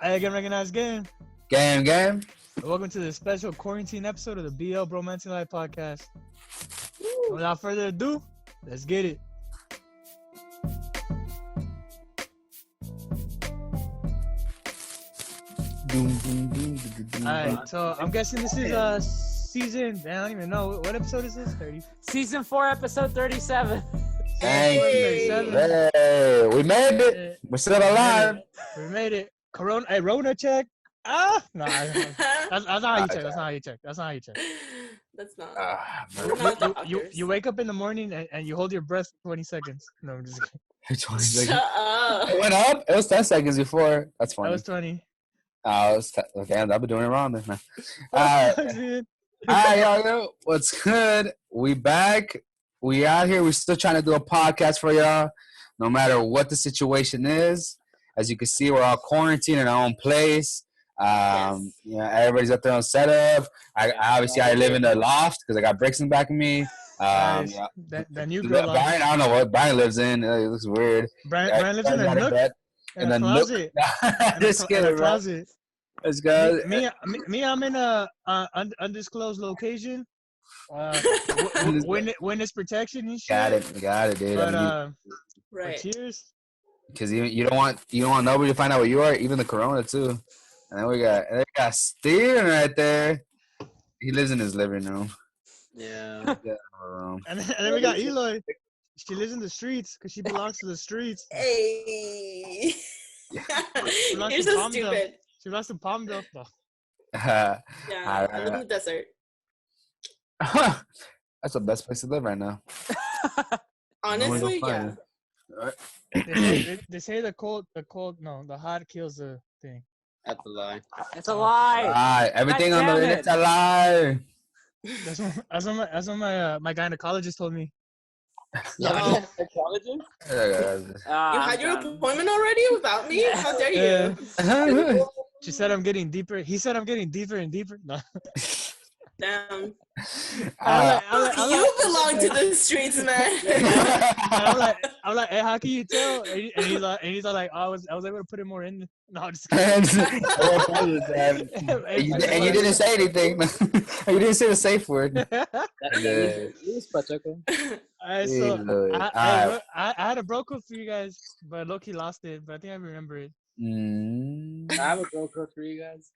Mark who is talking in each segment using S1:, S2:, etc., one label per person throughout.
S1: Hey, again, recognized game.
S2: Game.
S1: Welcome to the special quarantine episode of the BL Bromantic Life podcast. Without further ado, let's get it. Alright, so I'm guessing this is season. I don't even know what episode is this. 30.
S3: Season 4, episode 37.
S2: Hey,
S1: 37.
S2: hey, we made it. We're still alive.
S1: We made it. Corona check. No, that's not how you check. That's not how you check. That's not how you check.
S4: That's not.
S2: We're
S4: not
S1: You
S4: doctors.
S1: wake up in the morning and you hold your breath for 20 seconds. No, I'm just kidding.
S4: Shut up.
S2: It went up. It was 10 seconds before. That's funny.
S1: That was 20.
S2: It was damn, I've been doing it wrong then.
S1: Man.
S2: Alright, y'all. What's good? We back. We out here. We're still trying to do a podcast for y'all, no matter what the situation is. As you can see, we're all quarantined in our own place.
S4: Yes.
S2: Yeah, everybody's got their own setup. I live in the loft because I got bricks in the back of me.
S1: Nice.
S2: Yeah.
S1: That new girl.
S2: Brian, I don't know what Brian lives in. It looks weird.
S1: Brian lives in a nook. In a closet.
S2: Just kidding, bro.
S1: Closet.
S2: Let's go.
S1: Me, I'm in a undisclosed location. Witness protection and shit.
S2: Got it, dude.
S1: But
S4: Right.
S1: cheers.
S2: Because you don't want nobody to find out where you are, even the corona too. And then we got Steven right there. He lives in his living room.
S3: Yeah.
S1: And then we got Eloy. She lives in the streets because she belongs to the streets.
S4: Hey.
S1: Belongs
S4: You're
S1: to
S4: so
S1: Palmdale.
S4: stupid.
S1: She belongs to Palmdale. No.
S4: Yeah. I live in the desert.
S2: That's the best place to live right now.
S4: Honestly, yeah.
S1: They say the hot kills the thing.
S3: That's a lie.
S1: It's
S3: a lie.
S2: Everything on the
S3: damn
S2: internet's
S3: it.
S2: a lie.
S1: That's what my gynecologist told me.
S4: No.
S3: Psychologist?
S4: You had your appointment already without me? How dare you?
S1: She said I'm getting deeper. He said I'm getting deeper and deeper. No.
S4: Damn.
S1: I'm
S4: You belong to the streets, man.
S1: like, hey, how can you tell? And he's like, oh, I was able to put it more in. No, I'm just kidding.
S2: And you didn't say anything. You didn't say the safe word.
S1: Alright, so I had a bro code for you guys, but Loki lost it. But I think I remember it.
S3: I have a bro code for you guys.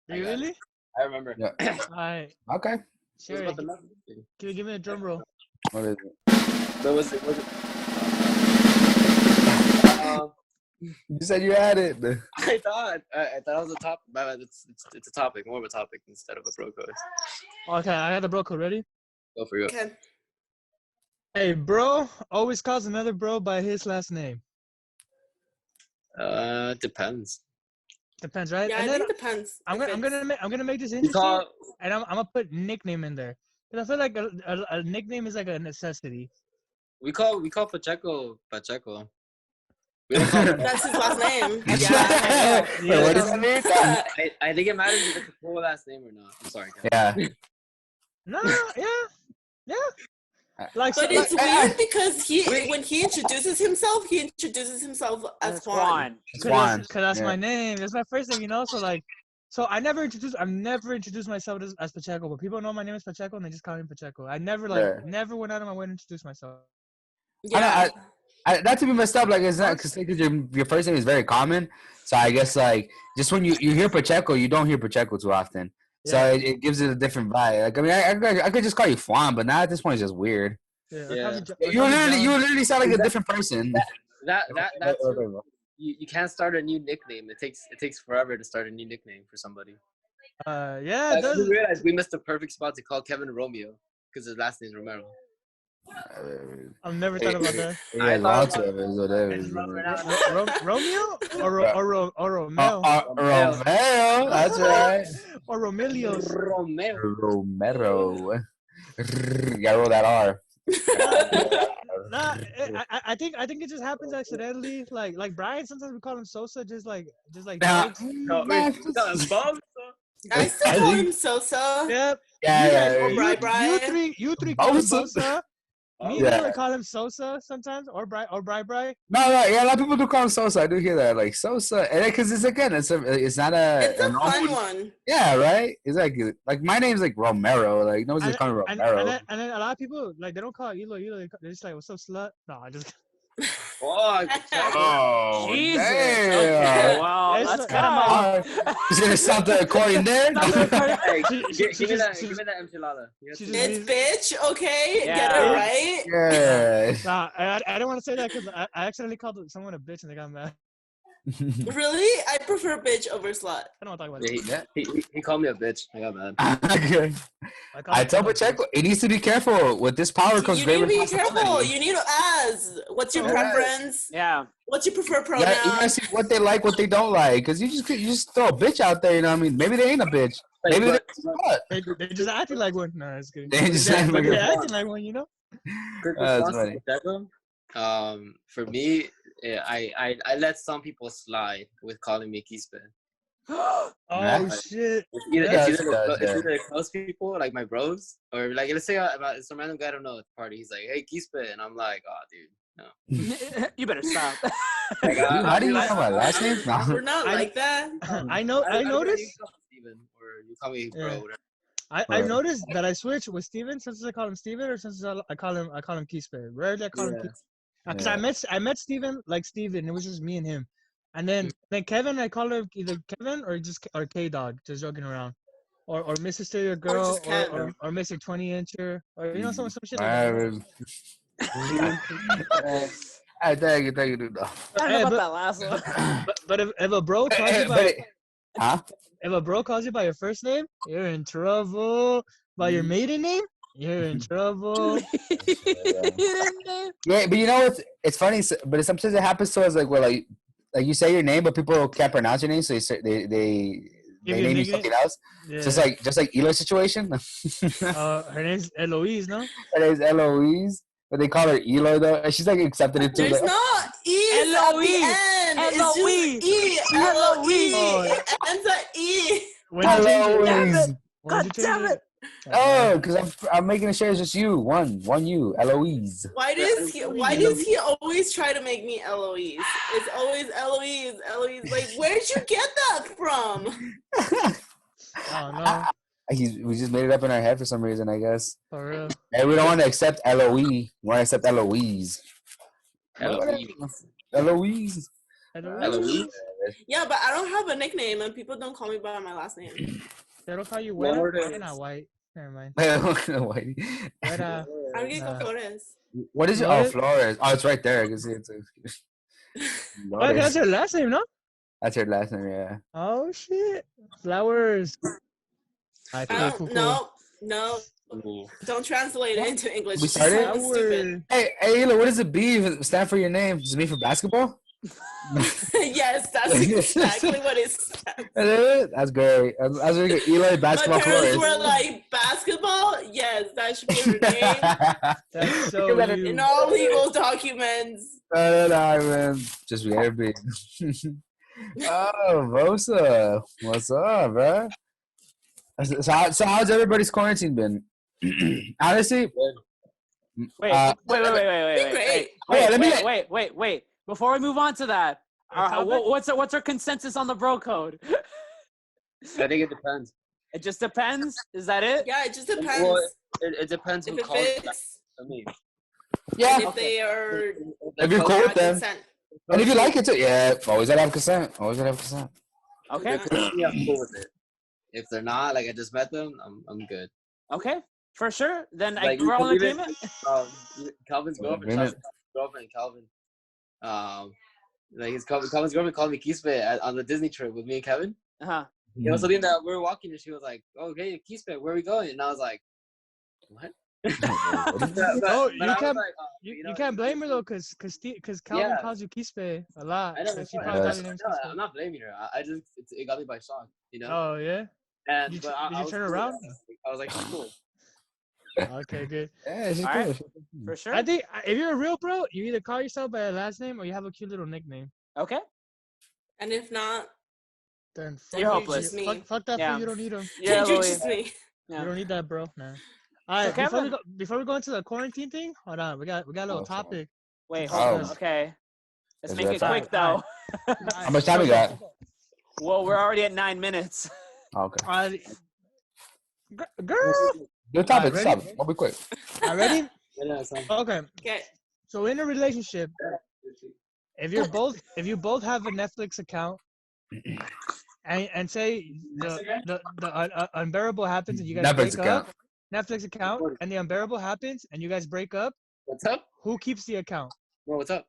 S1: You really?
S3: I remember.
S2: Yeah.
S1: Alright.
S2: Okay.
S1: Sure. Give me a drum roll.
S2: What is it?
S3: So was it?
S2: You said you had it.
S3: I thought it was a topic. But it's a topic, more of a topic instead of a bro code.
S1: Okay, I got the bro code ready.
S3: Go for you.
S4: Okay.
S1: Hey, bro always calls another bro by his last name.
S3: Depends.
S1: Depends, right?
S4: Yeah,
S1: And
S4: I
S1: then
S4: think it depends.
S1: I'm gonna make this
S3: You
S1: interesting,
S3: call
S1: and I'm gonna put nickname in there. Cause I feel like a nickname is like a necessity.
S3: we call Pacheco. We don't call
S4: That's his last name.
S1: Yeah.
S2: Wait, what does that mean?
S3: I think it matters if it's a full last name or not. I'm sorry.
S2: Yeah.
S1: No, yeah. Like,
S4: But
S1: so,
S4: it's
S1: like,
S4: weird because when he introduces himself as Juan.
S2: It's Juan.
S1: Cause that's
S2: Yeah.
S1: my name. That's my first name, you know. So I've never introduced myself as Pacheco, but people know my name is Pacheco and they just call me Pacheco. I never never went out of my way to introduce myself.
S4: Yeah.
S2: Not to be messed up, like it's not because your first name is very common. So I guess like just when you hear Pacheco, you don't hear Pacheco too often. So it gives it a different vibe. Like I mean, I could just call you Juan, but now at this point it's just weird.
S1: Yeah.
S2: You literally sound like a different person.
S3: That's you can't start a new nickname. It takes forever to start a new nickname for somebody.
S1: Yeah, it
S3: We
S1: does.
S3: realized we missed the perfect spot to call Kevin Romeo because his last name is Romero.
S1: I've never thought about that.
S2: Yeah, lots of it. Whatever.
S1: Romeo or Romeo
S2: Romeo, that's right.
S1: or Romelios.
S2: Romero. You gotta roll that R.
S1: Nah, I think it just happens accidentally. Like Brian, sometimes we call him Sosa, just like.
S2: Nah.
S4: I still call him Sosa.
S1: Yep.
S2: Yeah.
S4: Or Brian.
S1: You three call him
S2: Bosa.
S1: Sosa. Me and
S2: Yeah.
S1: Lilo call him Sosa sometimes, or Bri.
S2: No, yeah, a lot of people do call him Sosa. I do hear that, like Sosa, and because it's not
S4: It's a
S2: an
S4: fun
S2: old-
S4: one.
S2: Yeah, right. It's like my name's like Romero. Like no one's just calling me Romero.
S1: And then a lot of people like they don't call it Elo. They're just like, "What's up, slut?" No, I just.
S3: Oh,
S2: Oh,
S5: Jesus.
S2: damn.
S5: Well,
S1: It's
S5: that's
S1: like-
S5: kind of my.
S2: Is gonna stop the recording there?
S3: Hey,
S1: She
S3: give me that
S1: just-
S3: enchilada. You have
S1: she
S3: to-
S1: just-
S4: It's bitch, okay?
S5: Yeah.
S4: Get it right?
S2: Yeah.
S1: Nah, I don't want to say that because I accidentally called someone a bitch and they got mad.
S4: Really? I prefer bitch over slut.
S1: I don't want to talk about
S3: Yeah,
S1: it.
S3: he called me a bitch. I got mad.
S2: Okay. I tell Pacheco, he needs to be careful. With this power comes
S4: You
S2: great
S4: need to be
S2: responsibility.
S4: careful. You need to ask. What's your
S2: Alright.
S4: preference?
S5: Yeah.
S4: What's your preferred
S2: You gotta
S4: pronoun?
S2: see what they like, what they don't like. Because you just throw a bitch out there, you know what I mean? Maybe they ain't a bitch. Maybe
S3: But-
S1: They just acting like one. No, it's good.
S2: They just acting like
S1: They're
S2: one.
S1: acting like one, you know.
S3: quick
S2: That's
S3: response to Pacheco. For me, yeah, I let some people slide with calling me Quispe.
S1: Oh
S2: Yeah.
S1: shit.
S3: It's
S2: Yeah.
S3: either close people like my bros, or like let's say about some random guy I don't know at the party. He's like, "Hey, Quispe," and I'm like, "Oh, dude, no."
S5: You better stop.
S3: Like,
S2: How do you know my last name? No.
S4: We're not like that.
S1: I
S3: don't care if
S1: noticed.
S3: you call me Steven, or you call me bro.
S1: Yeah.
S3: Whatever.
S1: I
S2: Right.
S1: noticed that I switched with Steven since I call him Steven or since I call him Quispe. Rarely I call him
S3: Yeah.
S1: Quispe. Because
S2: Yeah.
S1: I met Steven like Steven. It was just me and him. And then Kevin, I call him either Kevin or K Dog, just joking around. Or Mrs. Stereo Girl
S4: just Kev.
S1: or Mr. 20-incher or you know some shit like
S2: Alright.
S1: that.
S2: I thank you, dude.
S5: I don't know
S1: Hey,
S5: about
S1: but-
S5: that last one.
S1: But if a bro calls you
S2: But
S1: by
S2: huh?
S1: if a bro calls you by your first name, you're in trouble. By your maiden name, you're in trouble.
S2: Yeah, but you know it's funny, but sometimes it happens to us like where like you say your name, but people can't pronounce your name, so they
S1: Give you a
S2: name you
S1: nickname?
S2: something else.
S1: Yeah.
S2: Just like Elo's situation.
S1: Her name's Eloise, no?
S2: Her name's Eloise, but they call her Elo though, and she's like accepted it too.
S4: There's
S2: Like,
S4: not E's at the
S5: Eloise.
S4: end. It's just
S5: Eloise.
S4: E. L-O-E.
S1: Eloise.
S4: It ends at E.
S1: When you change it?
S2: Eloise.
S1: When you
S5: God
S1: change
S5: damn it.
S2: Oh, because I'm making sure it's just you, one you, Eloise.
S4: Why does he always try to make me Eloise? It's always Eloise. Like, where'd you get that from?
S1: Oh no,
S2: We just made it up in our head for some reason, I guess.
S1: for real.
S2: And we don't want to accept Loe. We want to accept Eloise.
S3: Eloise.
S2: Eloise.
S3: Eloise.
S4: Yeah, but I don't have a nickname, and people don't call me by my last name.
S1: They don't call you
S3: What
S1: Weta?
S3: word is-
S1: You're not white. Never mind.
S2: Whitey.
S1: Weta.
S4: I don't get
S1: Nah.
S4: Flores.
S2: What is it? Oh, Flores. Oh, it's right there. I can see it.
S1: Oh, that's her last name, no?
S2: That's her last name, yeah.
S1: Oh shit. Flowers. I
S4: I
S1: cool,
S4: don't, no,
S3: Ooh.
S4: don't translate it into English.
S2: We
S4: It's
S2: started?
S4: so stupid.
S2: Hey, Ela, what does the B stand for your name? Does it mean for basketball?
S4: Yes, that's exactly what it says.
S2: That's great. I was going to get Eli
S4: My
S2: basketball
S4: parents
S2: Flores.
S4: were like, basketball? Yes, that should be her name.
S1: That's so
S2: Look at it.
S1: you.
S4: In all legal documents.
S2: No, man. Just let be. Oh, Vosa. What's up, bro? So how's everybody's quarantine been? Honestly,
S5: Wait,
S2: Uh,
S4: Great.
S5: wait. Before we move on to that, what's our consensus on the bro code?
S3: I think it depends.
S5: It just depends. Is that it?
S4: Yeah, it just depends.
S3: Well, it depends
S4: If
S3: who
S4: it
S3: calls you back
S4: fits,
S3: to me.
S2: yeah.
S4: and if they are
S2: If you're cool with them,
S4: consent.
S2: and if you like it too, yeah, always gotta have consent. Always gotta have consent.
S5: Okay.
S3: Yeah, I'm cool with it. If they're not, like I just met them, I'm good.
S5: Okay. For sure. Then
S3: Like,
S5: we're all in
S3: even-
S5: agreement.
S3: Calvin's girlfriend,
S2: Agreement.
S3: Calvin. Like his Calvin's girlfriend called me Quispe on the Disney trip with me and Kevin.
S5: Uh-huh.
S3: It was something that we were walking and she was like, "Oh, okay, Quispe, where are we going?" And I was like, "What?"
S1: Oh, you
S3: I was
S1: can't-
S3: like,
S1: You
S3: know,
S1: can't blame her though, cause Calvin
S3: Yeah.
S1: calls you Quispe a lot.
S3: I know.
S1: So she
S3: that's
S1: probably
S3: fine.
S1: thought your name's
S3: No,
S1: Quispe.
S3: I'm not blaming her. I just it got me by shock, you know.
S1: Oh yeah.
S3: And
S1: Did
S3: but
S1: you-
S3: I
S1: did you
S3: was
S1: turn
S3: cool.
S1: around?
S3: I was like, she's cool.
S1: Okay, good.
S2: Yeah, she's
S5: All
S2: cool.
S5: right. For sure.
S1: I think if you're a real bro, you either call yourself by a last name or you have a cute little nickname.
S5: Okay.
S4: And if not,
S1: Then
S5: You're hopeless.
S4: Me.
S1: Fuck that
S5: Yeah.
S1: fool. You don't need him.
S5: Yeah,
S4: you're
S5: Louis.
S4: just me.
S5: Yeah.
S1: You don't need that, bro. Nah. All right,
S5: Kevin-
S1: before we go into the quarantine thing, hold on. We got a little
S2: Oh, sorry.
S1: topic.
S5: Wait,
S1: Oh.
S5: hold on. Okay. Let's
S2: Is
S5: make
S2: there
S5: it
S2: time?
S5: quick though.
S2: How much time we got?
S5: Well, we're already at 9 minutes.
S2: Okay.
S1: Girl.
S2: Good topic.
S1: Alright,
S2: Good
S1: ready?
S2: topic. We'll be quick.
S1: All right, ready?
S3: Yeah, son.
S1: Okay.
S4: Okay.
S1: So in a relationship, if you both have a Netflix account, and say the unbearable happens and you guys
S2: Netflix
S1: break
S2: account.
S1: up, Netflix account, and the unbearable happens and you guys break up,
S3: What's up?
S1: who keeps the account?
S3: Well, what's up?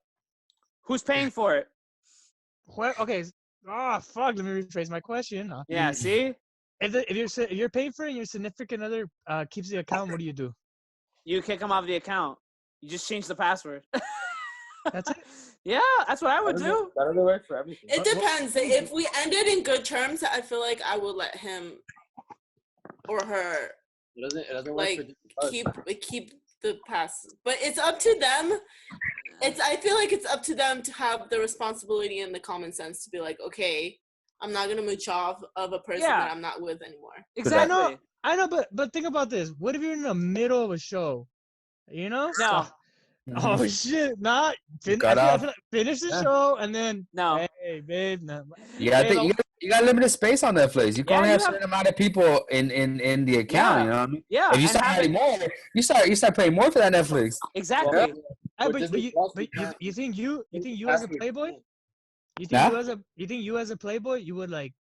S5: Who's paying for it?
S1: Okay. Fuck. Let me rephrase my question.
S5: Yeah, see?
S1: If you're paying for it and your significant other keeps the account, what do you do?
S5: You kick them off the account. You just change the password.
S1: That's it.
S5: Yeah, that's what I would do.
S3: That doesn't work for everything.
S4: It depends. If we ended in good terms, I feel like I would let him or her
S3: It doesn't work
S4: like
S3: for us.
S4: keep the pass. But it's up to them. I feel like it's up to them to have the responsibility and the common sense to be like, okay, I'm not gonna mooch off of a person
S5: Yeah.
S4: that I'm not with anymore.
S5: Exactly.
S1: I know, but think about this. What if you're in the middle of a show? You know?
S5: No.
S1: Oh shit! Nah.
S2: Cut off.
S1: Finish the
S2: Yeah.
S1: show and then.
S5: No.
S1: Hey, babe. No.
S2: You got limited space on Netflix. You can
S5: Yeah,
S2: only
S5: you
S2: have a
S5: have-
S2: certain amount of people in the account.
S5: Yeah.
S2: You know what I mean?
S5: Yeah.
S2: If you
S5: and
S2: start
S5: having-
S2: adding more, you start paying more for that Netflix.
S5: Exactly.
S1: Hey,
S3: But
S1: but
S3: Disney
S1: you,
S3: Plus,
S1: but
S3: you can't-
S1: you think you as a
S3: Password.
S1: playboy? You think
S2: Nah.
S1: you as a playboy you would like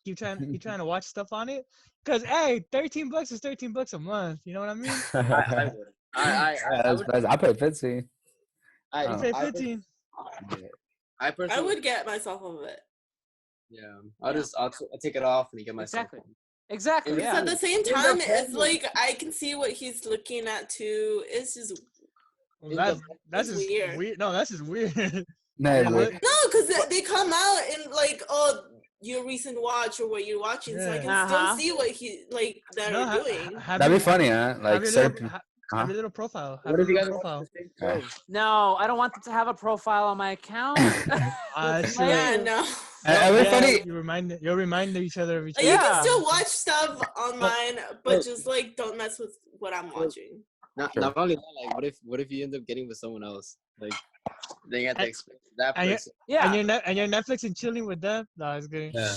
S1: keep trying to watch stuff on it? Cause hey, $13 is $13 a month. You know what I mean?
S3: I would. I would.
S2: I pay 15.
S3: I,
S1: You
S2: Oh.
S1: pay
S3: I,
S1: 15.
S3: I personally.
S4: I would get myself off of it.
S3: Yeah. I'll take it off and get myself.
S5: Exactly.
S3: one.
S5: Exactly.
S4: Because
S5: Yeah.
S4: at the same
S3: Yeah,
S4: time,
S3: they're
S4: it's like I can see what he's looking at too. It's just
S1: Well, that's
S4: That's
S1: just
S4: weird.
S1: weird. No, that's just weird.
S2: No,
S1: Yeah,
S2: it's
S1: look-
S2: weird.
S4: no, because they come out and like, oh, your recent watch or what you're watching, so I can
S5: Uh-huh.
S4: still see what he like that
S1: No,
S4: are doing.
S2: That'd be funny, huh?
S1: Have
S2: Like
S1: your
S2: certain.
S1: little, have
S2: huh?
S1: your little profile. Have
S3: What
S1: your
S3: if you guys
S1: little
S3: watch
S1: profile.
S3: the same
S2: Yeah.
S3: show?
S5: No, I don't want them to have a profile on my account.
S1: That's true.
S4: Yeah, no.
S2: And it's funny.
S1: You'll remind each other of each
S4: Like,
S1: other.
S4: you
S5: Yeah.
S4: can still watch stuff online, but
S3: But-
S4: just like don't mess with what I'm watching.
S2: Sure.
S3: Not only that, like, what if you end up getting with someone else? Like, then you have to
S1: And-
S3: explain to that
S1: and you-
S3: person.
S5: Yeah.
S1: And you're Netflix and chilling with them. No, it's good.
S3: Yeah.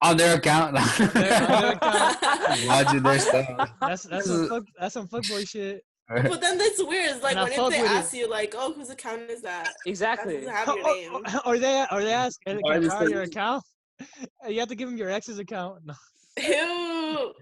S2: On their account.
S1: on their account.
S2: Watching their stuff.
S1: That's some fuckboy shit.
S4: But then that's weird. It's like,
S1: And I
S4: what if
S1: fuck
S4: they
S1: with it.
S4: ask you, like, oh, whose account is that? That
S5: Exactly.
S4: doesn't have your name.
S1: Or they ask, can
S3: Or
S1: I
S3: just
S1: borrow
S3: say-
S1: your account? You have to give them your ex's account. No.
S4: Ew.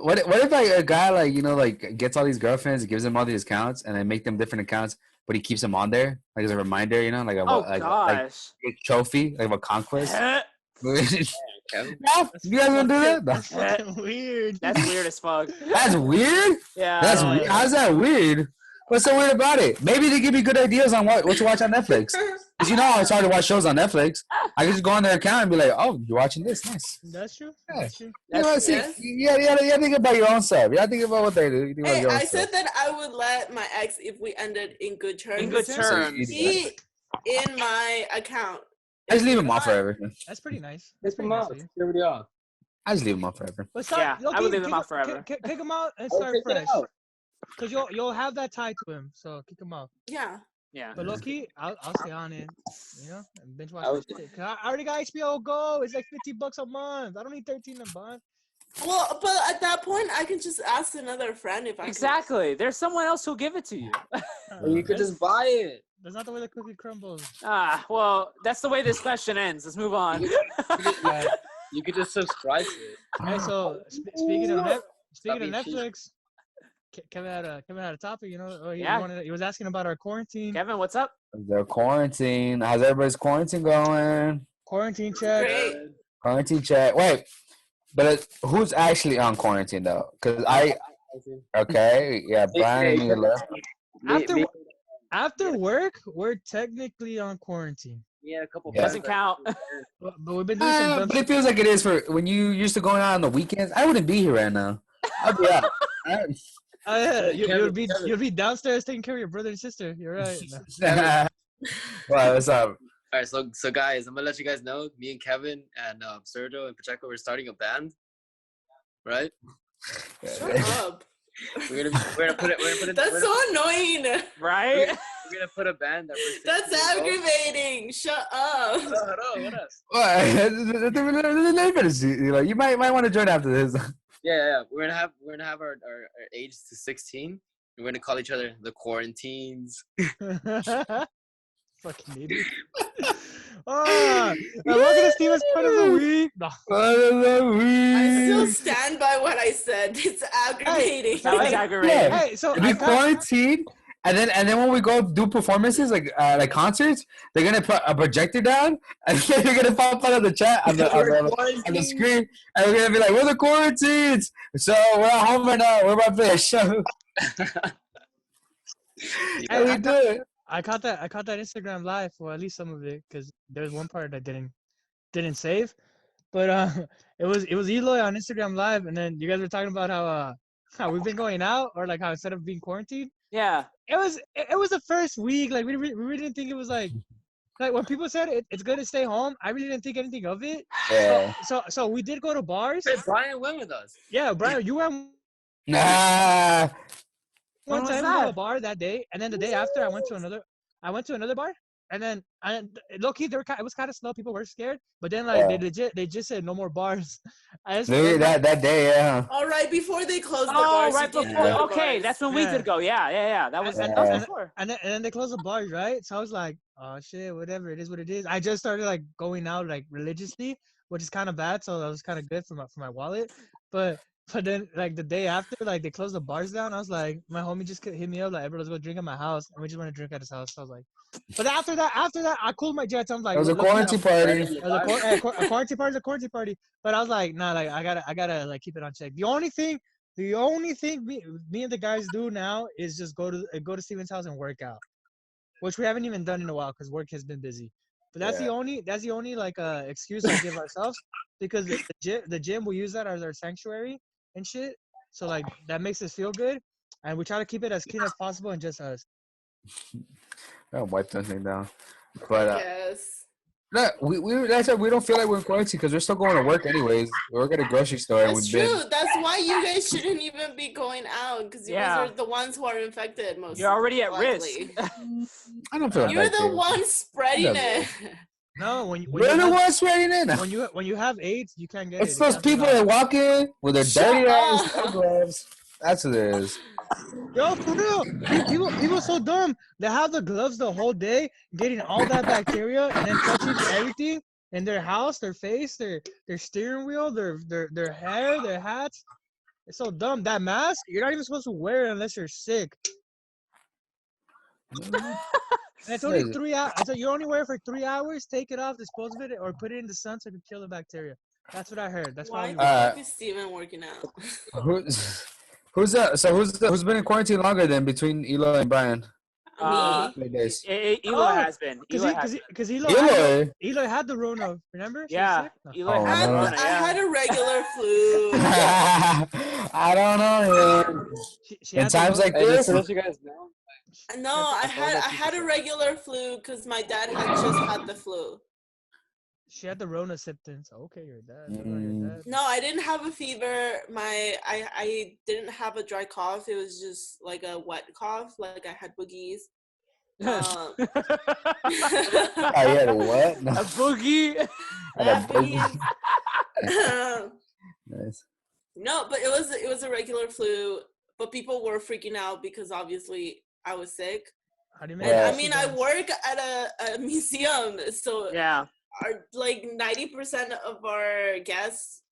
S2: What if like a guy like gets all these girlfriends, gives them all these accounts, and then make them different accounts, but he keeps them on there like as a reminder, like a
S5: Oh
S2: like
S5: gosh.
S2: a trophy, like a conquest.
S3: Kevin?
S2: Yeah, you guys gonna do that?
S1: That's fucking weird.
S5: That's weird as fuck.
S2: That's weird.
S5: Yeah.
S2: That's
S5: I don't
S2: weird.
S5: like
S2: How's that weird? What's so weird about it? Maybe they give me good ideas on what to watch on Netflix. Cause you know how it's hard to watch shows on Netflix. I can just go on their account and be like, "Oh, you're watching this? Nice."
S1: That's true.
S2: Yeah.
S1: That's true.
S2: You know, see,
S4: Yes.
S2: you gotta think about your own stuff. You gotta think about what they do. You think about
S4: Hey,
S2: your own
S4: I
S2: stuff.
S4: said that I would let my ex if we ended in good terms.
S5: In good
S2: So
S5: terms.
S2: you do that.
S4: He in my account.
S2: I just leave them off forever.
S1: That's pretty nice. That's
S3: Take
S1: pretty
S3: them
S1: nice.
S3: out.
S1: of you.
S3: Take everybody off.
S2: I just leave them off forever.
S1: But start,
S5: Yeah, I would leave them out forever.
S1: Kick him out and
S3: Oh,
S1: start
S3: take it
S1: fresh.
S3: out.
S1: Cause you'll have that tie to him. So kick him out.
S4: Yeah.
S5: Yeah.
S1: But low key, I'll stay on it. You know, and binge watch
S3: I
S1: that
S3: would-
S1: shit. 'Cause I already got HBO Go. It's like $50 a month. I don't need 13 a month.
S4: Well, but at that point, I can just ask another friend if I
S5: Exactly. There's someone else who'll give it to you.
S3: Or you could just buy it.
S1: That's not the way the cookie crumbles.
S5: Well, that's the way this question ends. Let's move on.
S3: You could just subscribe to it.
S1: Hey, so speaking of
S3: Stop being cheap.
S1: Netflix, Kevin had a topic. You know, or he
S5: Yeah.
S1: he was asking about our quarantine.
S5: Kevin, what's up?
S2: They're quarantine. How's everybody's quarantine going?
S1: Quarantine check.
S4: Great.
S2: Quarantine check. Wait, but who's actually on quarantine though? Cause okay, yeah, Brian and you left.
S1: After work, we're technically on quarantine.
S3: Yeah, a couple.
S2: Yeah.
S5: Doesn't count.
S1: But we've been doing some dumb
S2: But it feels like it is for when you used to going out on the weekends. I wouldn't be here right now. I'd be out.
S1: You'll be downstairs taking care of your brother and sister. You're right. No.
S2: Well, what's up?
S3: All right, so guys, I'm gonna let you guys know. Me and Kevin and Sergio and Pacheco, we're starting a band, right?
S4: Shut up.
S3: We're gonna put it.
S4: That's so annoying.
S5: Right?
S3: We're gonna put a band that we're 16
S4: That's
S3: years old.
S4: aggravating. Shut up.
S3: Hold on, what up?
S2: Like, you might want to join after this.
S3: Yeah. We're gonna have our age to 16. We're gonna call each other the Quarantines.
S1: Fucking idiot. Oh, welcome to Steven's part of the week. No.
S4: I still stand by what I said. It's aggravating.
S5: That was
S1: Hey,
S5: aggravating.
S1: Hey, so
S2: We quarantine, and then when we go do performances like concerts, they're gonna put a projector down, and then you're gonna pop out of the chat on the screen, and we're gonna be like, "We're the Quarantines, so we're at home right now. We're about to play a show." And we do it.
S1: I caught that Instagram live, or at least some of it, because there's one part I didn't save, but it was Eloy on Instagram live, and then you guys were talking about how we've been going out, or like how instead of being quarantined,
S5: Yeah.
S1: it was the first week, like we really didn't think it was like when people said it's good to stay home, I really didn't think anything of it.
S2: Yeah.
S1: So we did go to bars.
S3: Hey, Brian went with us.
S1: Yeah, Brian, you went
S2: Nah.
S1: one
S5: When was
S1: time to
S5: that?
S1: a bar that day, and then the day after I went to another bar, and then low key it was kind of slow. People were scared, but then like they just said no more bars. I just
S2: Maybe that day, yeah.
S4: All right, before they closed the
S5: Oh,
S4: bars.
S5: right
S4: you did
S5: before.
S4: go to
S5: Okay,
S4: bars.
S5: that's when we
S1: Yeah.
S5: did go. Yeah. That was before.
S1: and then they closed the bars, right? So I was like, oh shit, whatever, it is what it is. I just started like going out like religiously, which is kind of bad. So that was kind of good for my wallet, but then like the day after, like they closed the bars down. I was like, my homie just hit me up like, "Bro, let's go drink at my house," and we just went to drink at his house. So I was like, but after that, I cooled my jets. I'm like,
S2: It was a
S1: look,
S2: quarantine party.
S1: it was a quarantine party, a quarantine party. But I was like, nah, like I gotta like keep it on check. The only thing me and the guys do now is just go to Steven's house and work out, which we haven't even done in a while because work has been busy. But that's the only like excuse we give ourselves, because the gym we use that as our sanctuary and shit. So like that makes us feel good, and we try to keep it as clean as possible and just us.
S2: I'll wipe that thing down. But
S4: Yes.
S2: no, that's why we don't feel like we're in quarantine because we're still going to work anyways. We work at a grocery store and
S4: That's
S2: we've
S4: true.
S2: been.
S4: That's why you guys shouldn't even be going out, because you
S5: Yeah.
S4: guys are the ones who are infected most.
S5: You're already at
S4: likely.
S5: risk.
S2: I don't feel
S4: You're
S2: like
S4: the one spreading
S2: Yeah.
S4: it.
S1: No, when
S2: We're the
S1: you
S2: ones spreading it.
S1: when you have AIDS, you can't get
S2: It's
S1: it.
S2: those
S1: That's
S2: people
S1: what
S2: that walk in with their
S4: Shut
S2: dirty ass
S4: up.
S2: gloves. That's what it is.
S1: Yo, for real, people so dumb. They have the gloves the whole day, getting all that bacteria, and then touching everything in their house, their face, their steering wheel, their hair, their hats. It's so dumb. That mask, you're not even supposed to wear it unless you're sick. And it's only 3 hours. So you only wear it for 3 hours. Take it off, dispose of it, or put it in the sun so it can kill the bacteria. That's what I heard. That's
S4: Why
S1: why.
S4: the fuck is Steven working out?
S2: Who's that? So who's been in quarantine longer than between Elo and Brian?
S5: Uh,
S4: Me?
S2: Days.
S5: Eloy has been. Eloy has been.
S1: Because
S2: Eloy.
S1: Eloy had the Rona. Remember? She was
S5: Yeah.
S1: sick? No.
S5: Eloy
S2: Oh,
S5: has
S2: no.
S5: Corona,
S4: I
S5: yeah.
S4: had a regular flu.
S2: I don't know.
S1: She
S2: In
S1: had the
S2: times
S1: Rona.
S2: like this,
S3: to let you guys know.
S4: No, I had a regular flu because my dad had just had the flu.
S1: She had the Rona symptoms. Okay, you're dead.
S2: Mm.
S4: No, I didn't have a fever. I didn't have a dry cough. It was just like a wet cough. Like I had boogies.
S2: Oh, yeah, what?
S5: A boogie.
S2: I had a boogie. Nice.
S4: No, but it was a regular flu. But people were freaking out because obviously I was sick.
S1: How do you
S4: And
S2: Yeah.
S4: I mean, I work at a museum, so
S5: Yeah.
S4: our like 90% of our guests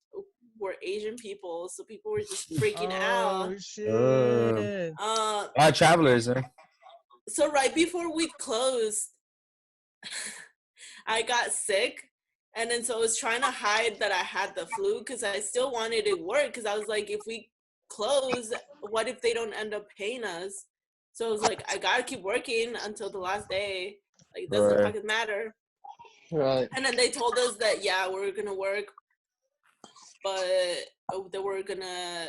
S4: were Asian people, so people were just freaking out.
S1: Oh shit!
S2: Travelers, huh?
S4: So right before we closed, I got sick, and then so I was trying to hide that I had the flu because I still wanted to work, because I was like, if we close, what if they don't end up paying us? So I was like, I gotta keep working until the last day. Like, it doesn't
S2: Right.
S4: fucking matter.
S3: Right.
S4: And then they told us that, yeah, we're gonna work, but they were gonna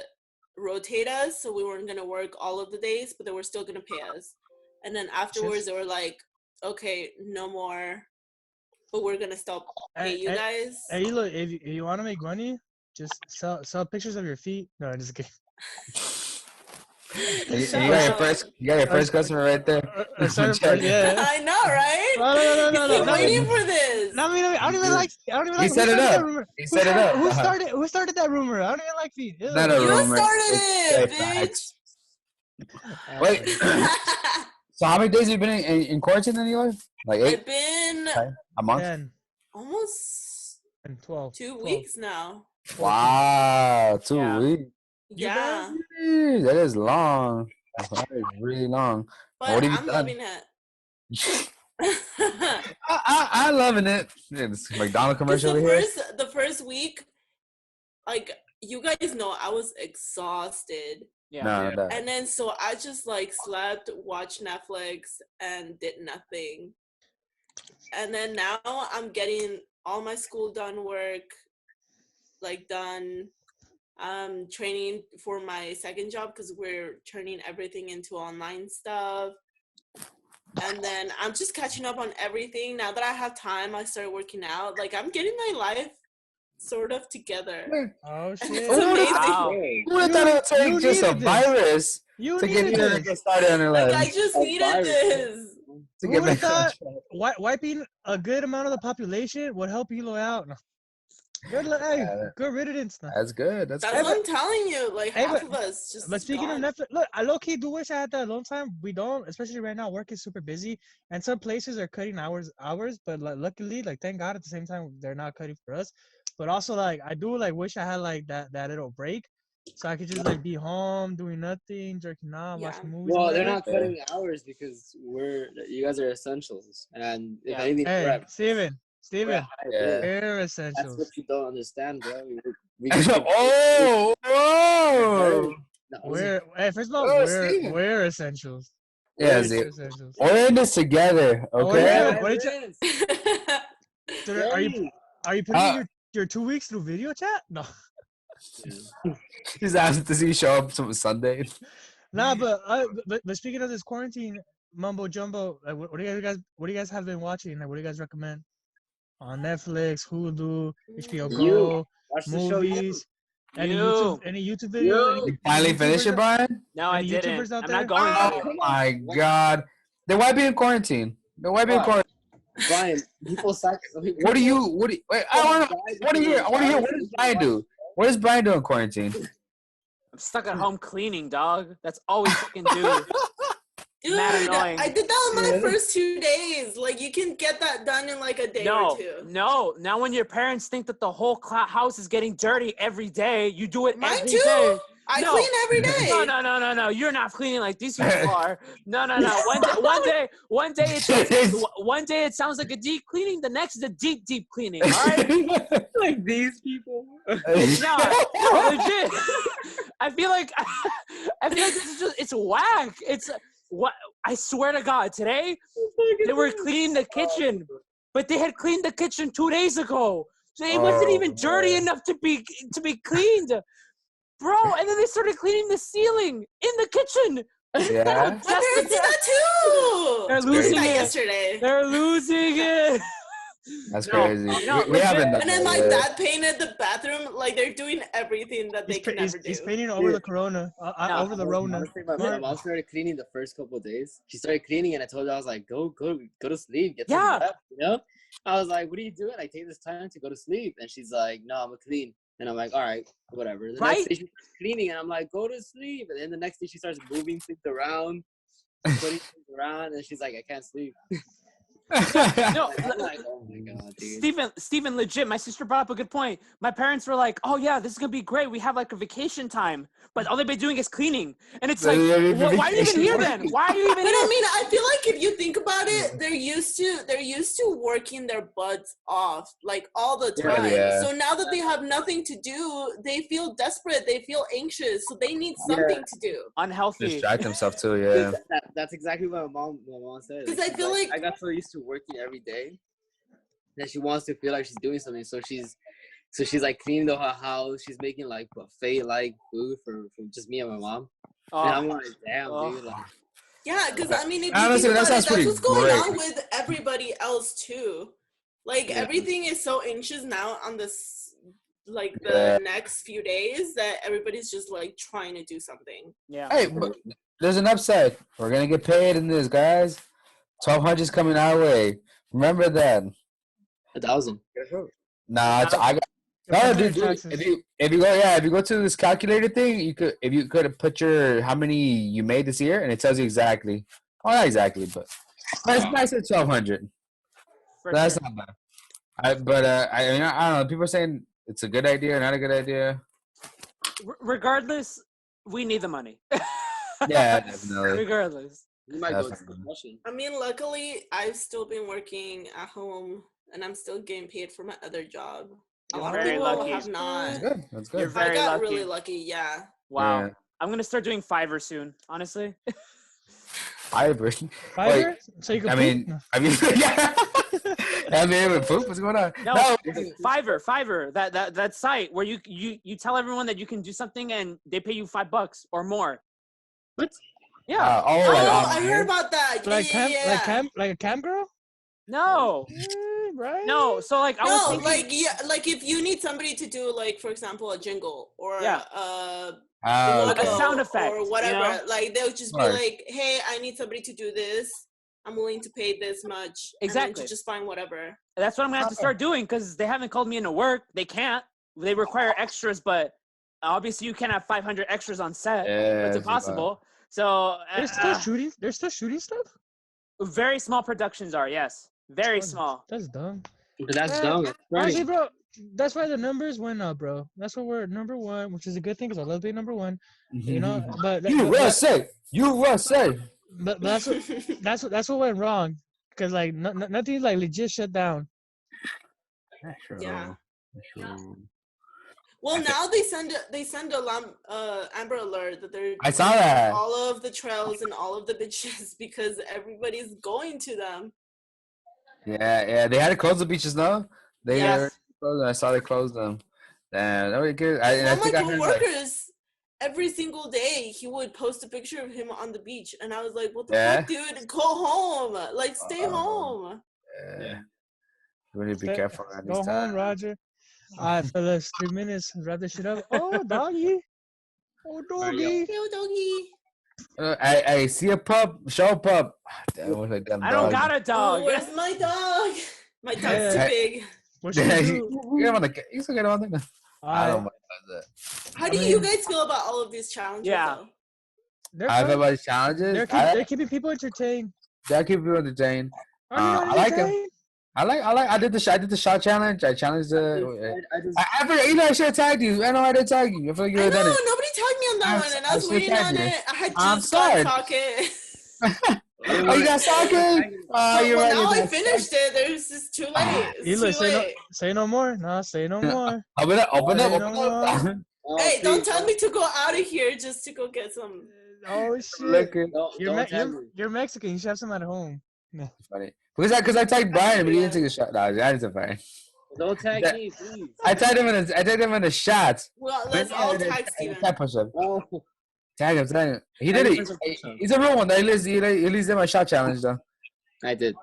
S4: rotate us, so we weren't gonna work all of the days, but they were still gonna pay us. And then afterwards, they were like, okay, no more, but we're gonna still pay you guys.
S1: Hey, look, if you want to make money, just sell pictures of your feet. No, I'm just kidding.
S2: You
S4: Shut
S2: got your
S4: up.
S2: first customer right there.
S1: Yeah.
S4: I know, right?
S1: No,
S4: He's been
S1: no.
S4: waiting for this.
S1: No, I mean, I don't even like. I don't even
S2: He
S1: like.
S2: set
S1: Who
S2: it
S1: started that
S2: up.
S1: rumor?
S2: He set it up.
S1: Who started that rumor? I don't even like Feet.
S2: It's not a
S4: You
S2: rumor.
S4: started it,
S2: It's facts. Wait. So how many days have you been in quarantine anyway? Like 8?
S4: I've been
S2: Okay. A month?
S1: 10
S4: almost
S1: and 12.
S4: 2
S1: 12.
S4: weeks now.
S2: Wow, 2
S5: Yeah.
S2: weeks.
S4: Yeah,
S2: Jeez, that is long. That is really long.
S4: but
S2: What have you
S4: I'm
S2: done?
S4: loving it.
S2: I loving it. It's McDonald's
S4: Because
S2: commercial over here.
S4: the first week, like you guys know, I was exhausted,
S5: Yeah.
S2: No.
S4: and then so I just like slept, watched Netflix, and did nothing. And then now I'm getting all my school done work, like done. Training for my second job because we're turning everything into online stuff. And then I'm just catching up on everything. Now that I have time, I started working out. Like I'm getting my life sort of together.
S1: Oh
S4: It's
S1: shit!
S4: amazing.
S5: Wow.
S2: Who would have thought it would take
S1: You
S2: just a
S1: needed this.
S2: virus
S1: You
S2: to get
S1: needed
S2: you to
S1: this.
S2: get started on your
S4: Like
S2: life?
S4: I just
S3: A
S4: needed
S3: virus.
S4: this.
S2: To
S1: Who
S2: get
S1: would've
S2: back on
S1: thought-
S2: track.
S1: Wiping a good amount of the population would help you out. No. Good, hey, good riddance. No.
S2: That's good. That's
S4: That's
S2: good.
S4: what I'm telling you. Like
S1: Hey,
S4: half
S1: but-
S4: of us just.
S1: But speaking
S4: gone.
S1: of Netflix, look, I low key do wish I had that alone time. We don't, especially right now. Work is super busy, and some places are cutting hours. But like, luckily, like thank God, at the same time, they're not cutting for us. But also, like I do like wish I had like that little break, so I could just like be home doing nothing, jerking off,
S4: Yeah.
S1: watching movies.
S3: Well,
S1: and
S3: they're
S1: whatever.
S3: not cutting hours because you guys are essentials, and if
S5: Yeah.
S3: anything,
S1: Hey,
S3: we're at
S1: Steven,
S3: higher
S2: Yeah.
S3: bills.
S1: we're
S3: That's
S1: essentials.
S3: what you don't understand, bro. We
S2: Oh, whoa.
S3: No,
S1: Hey, first of all,
S2: Oh, Steven.
S1: we're essentials.
S2: Yeah,
S3: we're
S2: see,
S1: We're essentials.
S2: we're in this together,
S1: Oh,
S2: okay?
S1: yeah.
S3: What
S1: Dude, are you putting in your 2 weeks through video chat? No.
S2: He's asking to see you show up some Sunday.
S1: Nah, but speaking of this quarantine mumbo jumbo, like, what do you guys have been watching? Like, what do you guys recommend on Netflix, Hulu, HBO Go,
S3: Watch the show.
S1: movies? Any
S5: You.
S1: YouTube videos?
S2: You finally finished it, Brian?
S5: No, I
S1: Any
S5: didn't.
S1: YouTubers out
S5: I'm
S1: there?
S5: not going
S2: Oh
S5: to.
S2: my God. Then why be in quarantine? Then why be in
S3: Fuck.
S2: quarantine?
S3: Brian, people suck.
S2: What do you? Wait, I want to hear. What does Brian do? What does Brian do in quarantine?
S5: I'm stuck at home cleaning, dog. That's all we fucking do.
S4: Dude,
S5: Mad annoying.
S4: I did that on my first 2 days. Like you can get that done in like a day or two.
S5: No. Now when your parents think that the whole house is getting dirty every day, you do it
S4: Mine
S5: every
S4: too.
S5: day.
S4: I
S5: No.
S4: clean every day.
S5: No. You're not cleaning like these people are. No. One day it sounds like a deep cleaning. The next is a deep cleaning. All right.
S3: like these people.
S5: No, legit. I feel like this is it's whack. It's what I swear to God. Today they were cleaning the kitchen, but they had cleaned the kitchen 2 days ago, so it wasn't even dirty enough to be cleaned, bro. And then they started cleaning the ceiling in the kitchen.
S2: Yeah.
S4: My parents did that too.
S5: They're
S4: I did
S5: losing
S4: that
S5: it.
S4: yesterday.
S5: They're losing it.
S2: That's
S5: No,
S2: crazy.
S5: no,
S2: we haven't done
S4: And then
S2: that
S4: my
S2: yet.
S4: dad painted the bathroom. Like they're doing everything that they
S1: He's,
S4: can never do.
S1: he's painting over the corona, over the Rona.
S3: Honestly, my mom started cleaning the first couple of days. She started cleaning, and I told her, I was like, go to sleep, get some
S5: Yeah.
S3: rest, you know? I was like, what are you doing? I take this time to go to sleep, and she's like, no, I'm gonna clean. And I'm like, all right, whatever. The
S5: Right?
S3: next day she starts cleaning, and I'm like, go to sleep. And then the next day she starts moving things around, putting things around, and she's like, I can't sleep.
S5: No,
S3: I'm like, oh my god, dude.
S5: Steven, legit, my sister brought up a good point. My parents were like, oh yeah, this is gonna be great. We have like a vacation time. But all they've been doing is cleaning. And it's like, why are you even here then? Why are you even
S4: But
S5: here?
S4: I mean, I feel like if you think about it, they're used to working their butts off like all the time.
S2: Yeah.
S4: So now that they have nothing to do, they feel desperate. They feel anxious. So they need something to do.
S5: Unhealthy.
S2: Distract himself too, yeah.
S3: That's exactly what my mom said.
S4: 'Cause I
S3: She's
S4: feel like-
S3: I got so used to working every day that she wants to feel like she's doing something. So she's like cleaning the whole house. She's making like buffet like food for just me and my mom. And I'm like, damn, dude. Like,
S4: Yeah, because I mean, if you
S2: Honestly,
S4: think
S2: that
S4: about
S2: sounds
S4: it, that's
S2: pretty
S4: what's going
S2: great.
S4: on with everybody else too. Like
S3: Yeah.
S4: everything is so anxious now on this, like the next few days that everybody's just like trying to do something.
S5: Yeah.
S2: Hey, but there's an upside. We're gonna get paid in this, guys. 1,200 is coming our way. Remember that.
S3: 1,000.
S2: Nah, I got. No, dude. If you go to this calculator thing, you could put how many you made this year, and it tells you exactly. Oh, not exactly, but nice at 1,200. That's
S5: Sure.
S2: not bad. I don't know. People are saying it's a good idea, not a good idea.
S5: Regardless, we need the money.
S2: Yeah, definitely.
S5: Regardless.
S3: You might go to
S2: Definitely.
S3: Russian.
S4: I mean, luckily, I've still been working at home, and I'm still getting paid for my other job. A lot of
S5: Very
S4: people
S5: lucky.
S4: have not.
S2: That's good. That's good.
S5: You're very
S4: I got
S5: lucky.
S4: really lucky. Yeah.
S5: Wow.
S2: Yeah.
S5: I'm gonna start doing Fiverr soon. Honestly.
S2: Fiverr.
S1: Fiverr? So you can
S2: I
S1: poop?
S2: mean, yeah. I mean, with poop, what's going on?
S5: No, Fiverr. That site where you tell everyone that you can do something and they pay you $5 or more.
S3: What?
S5: Yeah.
S4: Oh, I
S2: on
S4: heard
S2: here?
S4: about that. Yeah,
S1: like
S4: yeah.
S1: like a cam girl?
S5: No.
S1: Right?
S5: No. So like I was
S4: No,
S5: thinking,
S4: like yeah, like if you need somebody to do like, for example, a jingle or
S5: Yeah.
S4: logo
S5: A sound effect,
S4: or whatever,
S5: you know?
S4: like they'll just be
S2: Right.
S4: like, "Hey, I need somebody to do this. I'm willing to pay this much." And then
S5: Exactly.
S4: to just find whatever.
S5: that's what I'm gonna have to start doing because they haven't called me into work. They can't. They require extras, but obviously you can't have 500 extras on set.
S2: Yeah,
S5: It's
S2: it's
S5: impossible. So
S1: They're still shooting. They're still shooting stuff.
S5: very small productions are yes, very
S1: Oh,
S5: small.
S1: That's dumb.
S3: But that's
S1: Yeah.
S3: dumb. That's
S1: Honestly,
S3: funny.
S1: bro, that's why the numbers went up, bro. That's why we're number one, which is a good thing because I love being number one. You know, but
S2: USA.
S1: but that's what went wrong because like nothing like legit shut down.
S4: Yeah. Well, now they send a Amber Alert that they're
S2: I saw that.
S4: all of the trails and all of the beaches because everybody's going to them.
S2: Yeah. They had to close the beaches now. They
S5: Yes.
S2: closed them. I saw they closed them. Damn, that was good. I
S4: One of
S2: think
S4: my
S2: I heard like,
S4: coworkers, every single day, he would post a picture of him on the beach, and I was like, "What the
S2: Yeah?
S4: fuck, dude? Go home! Like, stay
S2: Uh-oh.
S4: home."
S2: yeah. We need to be
S1: Stay-
S2: careful around
S1: Go
S2: these
S1: home,
S2: times.
S1: Roger. All right, fellas, 3 minutes. Wrap this shit up. Oh, doggy. Oh, doggy.
S4: Yo, doggy.
S2: I see a pup. Show a pup. Damn, what's that damn
S5: I don't
S2: dog?
S5: got a dog.
S4: Oh, where's my dog? My dog's
S1: Yeah.
S4: too big.
S1: What should
S2: Yeah,
S1: we
S2: you
S1: do?
S2: get him on the. You still get him on there.
S1: All
S2: I
S1: right.
S2: don't mind that.
S4: How do
S1: I
S4: you
S1: mean-
S4: guys feel about all of these challenges?
S5: Yeah.
S4: though?
S1: They're
S2: I feel
S1: fun.
S2: about these challenges.
S1: They're keeping people entertained.
S2: I keep people entertained.
S1: Are you
S2: I like 'em.
S1: entertained?
S2: I did the shot challenge. I challenged the.
S3: I just,
S2: I forgot. You know, I should have tagged you. I know I did tag you. I feel like you
S4: I
S2: would have
S4: know,
S2: done it.
S4: nobody tagged me on that
S2: I'm
S4: one, and I
S2: s-
S4: was
S2: I'm
S4: waiting
S2: so
S4: on
S2: tagged
S4: it. I had
S2: I'm
S4: just got
S2: sorry.
S4: socket.
S2: Oh, you got socket? Oh, you're
S4: Well,
S2: right.
S4: now I finished it. There's just too late. It's
S1: Eloy,
S4: too late.
S1: say no more. No, say no more.
S2: Open up. Open up.
S1: Say
S2: Open
S1: no
S2: up.
S1: more.
S3: oh,
S4: Hey, don't
S3: please,
S4: tell me to go out of here just to go get some.
S1: Oh shit.
S2: Look at.
S3: Don't tell me.
S1: You're Mexican. You should have some at home.
S2: Funny. Because I tagged Brian, but he didn't take a shot. No, I didn't fine.
S3: Don't tag
S2: That-
S3: me, please.
S2: I tagged him in the shots.
S4: Well, let's all tag Steven.
S2: Tag push up.
S3: Oh,
S2: Tag him. He did it. He's a real one. He leads them a shot challenge though.
S3: I did.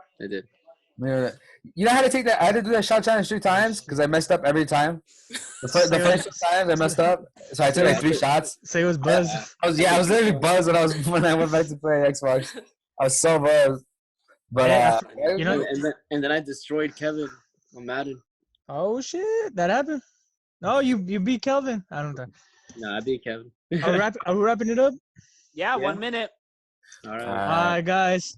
S2: You know how to take that? I had to do that shot challenge 3 times because I messed up every time. The first 2 times I messed up, so I took like 3 shots.
S1: Say it was Buzz.
S2: I was literally buzzed when I went back to play Xbox. I was so buzzed. But
S1: Yeah, you know-
S3: and then I destroyed Kevin on Madden.
S1: Oh shit, that happened. No, you beat Kelvin. I don't know.
S3: Nah, I beat Kevin.
S1: Are we wrapping it up?
S5: Yeah,
S3: Yeah.
S5: 1 minute.
S3: All right.
S1: All right, guys.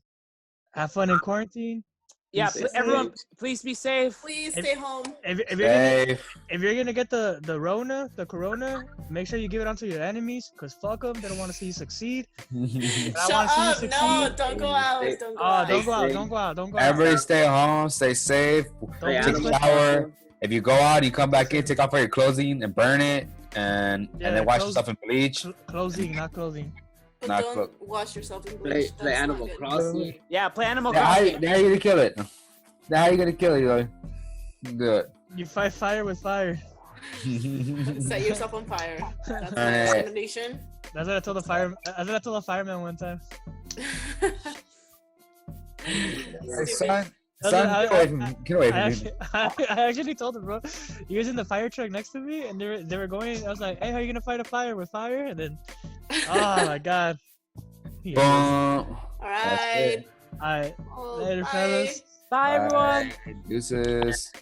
S1: Have fun in quarantine.
S5: Yeah,
S3: Stay
S5: everyone, please be safe.
S4: Please stay home.
S1: If you're gonna get the corona, make sure you give it onto your enemies, cause fuck them. They don't want to see you succeed. I
S4: Shut
S1: wanna see you
S4: up! No,
S1: succeed.
S4: don't go out.
S3: Hey,
S4: Don't go
S1: Oh,
S4: out.
S1: don't go out! Don't go out! Don't go out!
S2: Everybody stay home, stay safe.
S1: Don't
S3: Hey,
S1: be
S2: Take a
S3: animals.
S2: shower. If you go out, you come back in, take off all your clothing and burn it, and
S1: Yeah,
S2: then wash
S1: clothes-
S2: yourself in bleach.
S1: Closing, not clothing.
S4: But
S2: Not
S4: don't
S2: cook.
S4: wash yourself in
S3: Play,
S4: bleach.
S3: play
S4: That's not
S3: Animal
S4: good.
S3: Crossing.
S5: Yeah, play Animal
S2: Now, how
S5: Crossing.
S2: you gonna kill it? Now, how you gonna kill it, Eloy? Good.
S1: You fight fire with fire.
S4: Set yourself on fire. That's my
S2: Alright.
S4: recommendation.
S1: That's what I told the fire. That's what I told the fireman one time.
S2: Hey, son, Son, get away from me.
S1: I actually told him, bro. He was in the fire truck next to me, and they were going. I was like, "Hey, how are you gonna fight a fire with fire?" And then, oh my god.
S2: Boom.
S4: All right.
S1: All right,
S4: Oh,
S1: later,
S4: bye.
S1: fellas.
S5: Bye, everyone.
S2: Deuces.